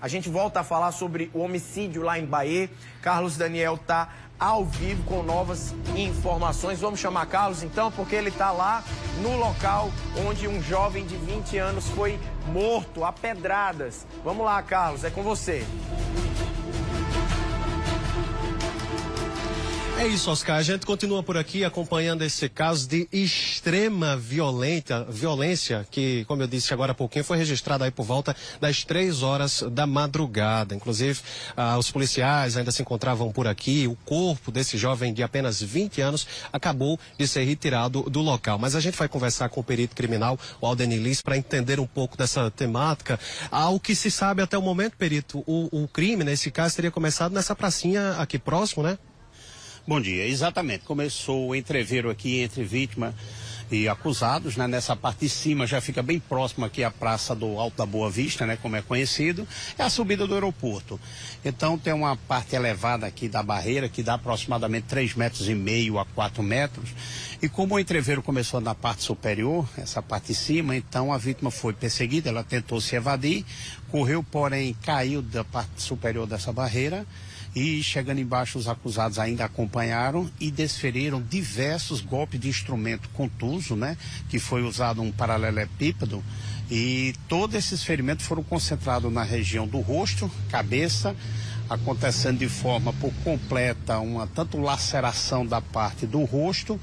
A gente volta a falar sobre o homicídio lá em Bahia. Carlos Daniel está ao vivo com novas informações. Vamos chamar Carlos então, porque ele está lá no local onde um jovem de 20 anos foi morto a pedradas. Vamos lá, Carlos, é com você. É isso, Oscar. A gente continua por aqui acompanhando esse caso de extrema violência que, como eu disse agora há pouquinho, foi registrado aí por volta das 3 horas da madrugada. Inclusive, os policiais ainda se encontravam por aqui. O corpo desse jovem de apenas 20 anos acabou de ser retirado do local. Mas a gente vai conversar com o perito criminal, o Aldenir Lins, para entender um pouco dessa temática. Ao que se sabe até o momento, perito, o crime, nesse caso, teria começado nessa pracinha aqui próximo, né? Bom dia, exatamente. Começou o entreveiro aqui entre vítima e acusados, né? Nessa parte de cima já fica bem próximo aqui à Praça do Alto da Boa Vista, né? Como é conhecido, é a subida do aeroporto. Então tem uma parte elevada aqui da barreira que dá aproximadamente 3,5 metros a 4 metros. E como o entreveiro começou na parte superior, essa parte de cima, então a vítima foi perseguida, ela tentou se evadir, correu, porém caiu da parte superior dessa barreira. E chegando embaixo, os acusados ainda acompanharam e desferiram diversos golpes de instrumento contuso, né? Que foi usado um paralelepípedo e todos esses ferimentos foram concentrados na região do rosto, cabeça, acontecendo de forma por completa uma tanto laceração da parte do rosto,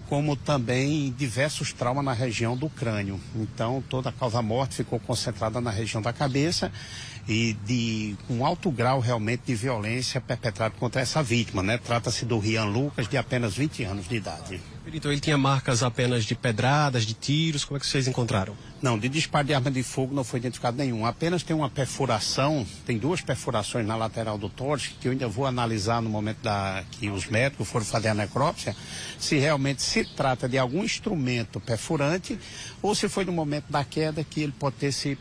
como também diversos traumas na região do crânio. Então, toda a causa-morte ficou concentrada na região da cabeça e de um alto grau realmente de violência perpetrado contra essa vítima, né? Trata-se do Rian Lucas, de apenas 20 anos de idade. Então, ele tinha marcas apenas de pedradas, de tiros, como é que vocês encontraram? Não, de disparo de arma de fogo não foi identificado nenhum. Apenas tem uma perfuração, tem 2 perfurações na lateral do tórax, que eu ainda vou analisar no momento que os médicos foram fazer a necrópsia, se realmente se trata de algum instrumento perfurante ou se foi no momento da queda que ele pode ter se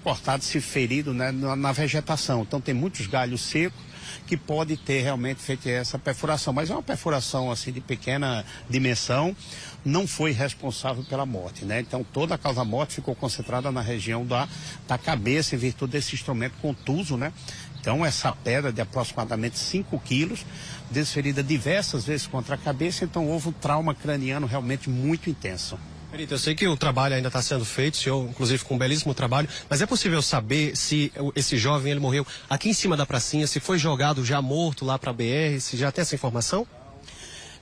cortado, se ferido, né, na vegetação. Então tem muitos galhos secos que pode ter realmente feito essa perfuração, mas é uma perfuração assim de pequena dimensão, não foi responsável pela morte, né? Então toda a causa-morte ficou concentrada na região da cabeça em virtude desse instrumento contuso, né? Então essa pedra de aproximadamente 5 quilos, desferida diversas vezes contra a cabeça, então houve um trauma craniano realmente muito intenso. Perito, eu sei que o trabalho ainda está sendo feito, o senhor, inclusive, com um belíssimo trabalho, mas é possível saber se esse jovem ele morreu aqui em cima da pracinha, se foi jogado já morto lá para a BR, se já tem essa informação?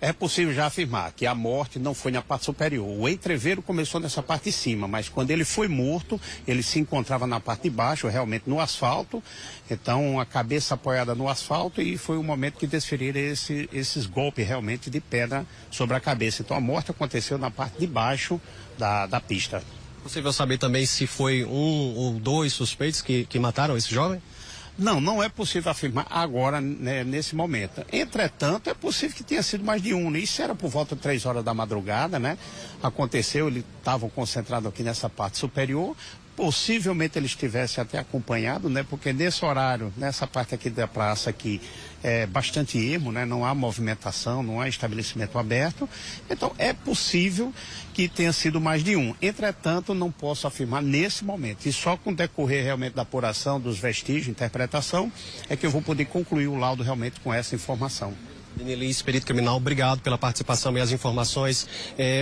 É possível já afirmar que a morte não foi na parte superior. O entreveiro começou nessa parte de cima, mas quando ele foi morto, ele se encontrava na parte de baixo, realmente no asfalto. Então, a cabeça apoiada no asfalto e foi o momento que desferiram esses golpes realmente de pedra sobre a cabeça. Então, a morte aconteceu na parte de baixo da pista. É possível saber também se foi 1 ou 2 suspeitos que mataram esse jovem? Não é possível afirmar agora, né, nesse momento. Entretanto, é possível que tenha sido mais de um, né? Isso era por volta de 3 horas da madrugada, né? Aconteceu, eles estavam concentrados aqui nessa parte superior. Possivelmente ele estivesse até acompanhado, né? Porque nesse horário, nessa parte aqui da praça aqui, é bastante ermo, né? Não há movimentação, não há estabelecimento aberto. Então é possível que tenha sido mais de um. Entretanto, não posso afirmar nesse momento. E só com o decorrer realmente da apuração, dos vestígios, interpretação, é que eu vou poder concluir o laudo realmente com essa informação. Aldenir Lins, perito criminal, obrigado pela participação e as informações.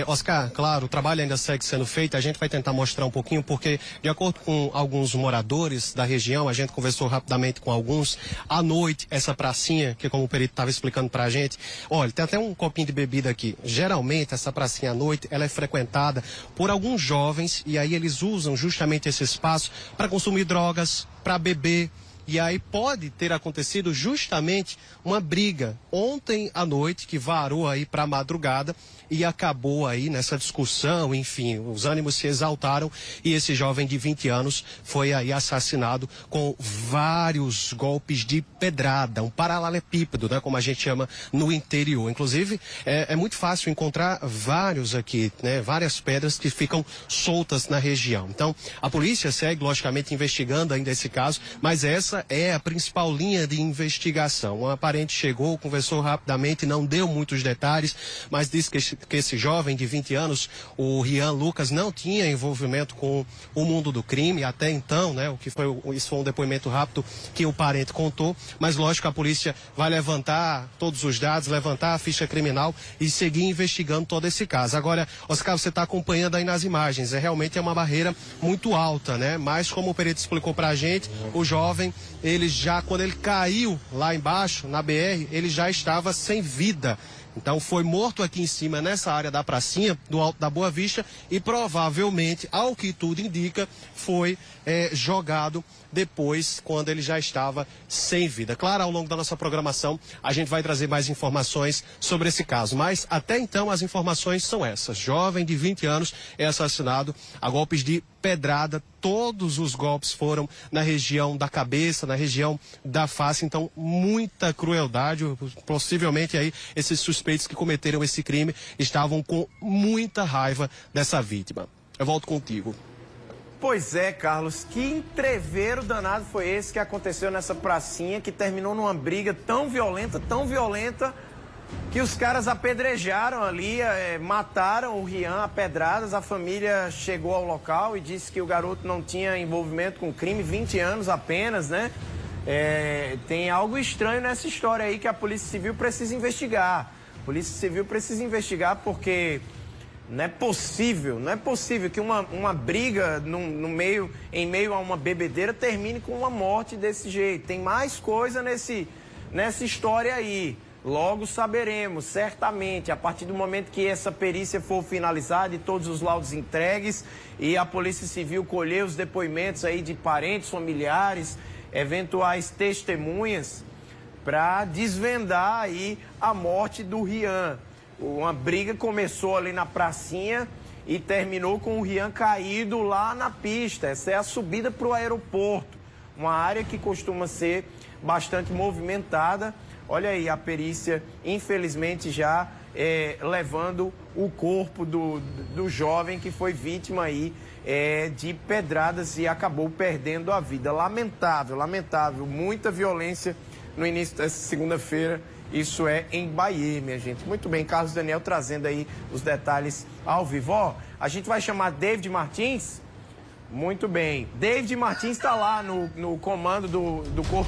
Oscar, claro, o trabalho ainda segue sendo feito, a gente vai tentar mostrar um pouquinho, porque de acordo com alguns moradores da região, a gente conversou rapidamente com alguns, à noite, essa pracinha, que como o perito estava explicando pra gente, olha, tem até um copinho de bebida aqui. Geralmente, essa pracinha à noite, ela é frequentada por alguns jovens, e aí eles usam justamente esse espaço para consumir drogas, para beber. E aí pode ter acontecido justamente uma briga ontem à noite que varou aí para a madrugada e acabou aí nessa discussão, enfim, os ânimos se exaltaram e esse jovem de 20 anos foi aí assassinado com vários golpes de pedrada, um paralelepípedo, né, como a gente chama no interior. Inclusive, é muito fácil encontrar vários aqui, né, várias pedras que ficam soltas na região. Então, a polícia segue, logicamente, investigando ainda esse caso, mas essa essa é a principal linha de investigação. Um parente chegou, conversou rapidamente, não deu muitos detalhes, mas disse que esse jovem de 20 anos, o Rian Lucas, não tinha envolvimento com o mundo do crime até então, né? Isso foi um depoimento rápido que o parente contou, mas lógico, a polícia vai levantar todos os dados, levantar a ficha criminal e seguir investigando todo esse caso. Agora, Oscar, você está acompanhando aí nas imagens, realmente é uma barreira muito alta, né? Mas como o perito explicou pra gente, o jovem, ele já, quando ele caiu lá embaixo, na BR, ele já estava sem vida. Então foi morto aqui em cima, nessa área da pracinha, do Alto da Boa Vista, e provavelmente, ao que tudo indica, foi jogado depois, quando ele já estava sem vida. Claro, ao longo da nossa programação, a gente vai trazer mais informações sobre esse caso, mas até então as informações são essas. Jovem de 20 anos é assassinado a golpes de pedrada. Todos os golpes foram na região da cabeça, na região da face, então muita crueldade. Possivelmente aí esses suspeitos que cometeram esse crime estavam com muita raiva dessa vítima. Eu volto contigo. Pois é, Carlos, que entrevero danado foi esse que aconteceu nessa pracinha, que terminou numa briga tão violenta, que os caras apedrejaram ali, mataram o Rian a pedradas. A família chegou ao local e disse que o garoto não tinha envolvimento com crime, 20 anos apenas, né? Tem algo estranho nessa história aí que a Polícia Civil precisa investigar. A Polícia Civil precisa investigar porque não é possível que uma briga em meio a uma bebedeira termine com uma morte desse jeito. Tem mais coisa nessa história aí. Logo saberemos, certamente, a partir do momento que essa perícia for finalizada e todos os laudos entregues e a Polícia Civil colher os depoimentos aí de parentes, familiares, eventuais testemunhas, para desvendar aí a morte do Rian. Uma briga começou ali na pracinha e terminou com o Rian caído lá na pista. Essa é a subida para o aeroporto, uma área que costuma ser bastante movimentada. Olha aí, a perícia, infelizmente, já levando o corpo do jovem que foi vítima aí de pedradas e acabou perdendo a vida. Lamentável, lamentável. Muita violência no início dessa segunda-feira. Isso é em Bahia, minha gente. Muito bem, Carlos Daniel trazendo aí os detalhes ao vivo. Ó, a gente vai chamar David Martins. Muito bem. David Martins está lá no comando do Corpo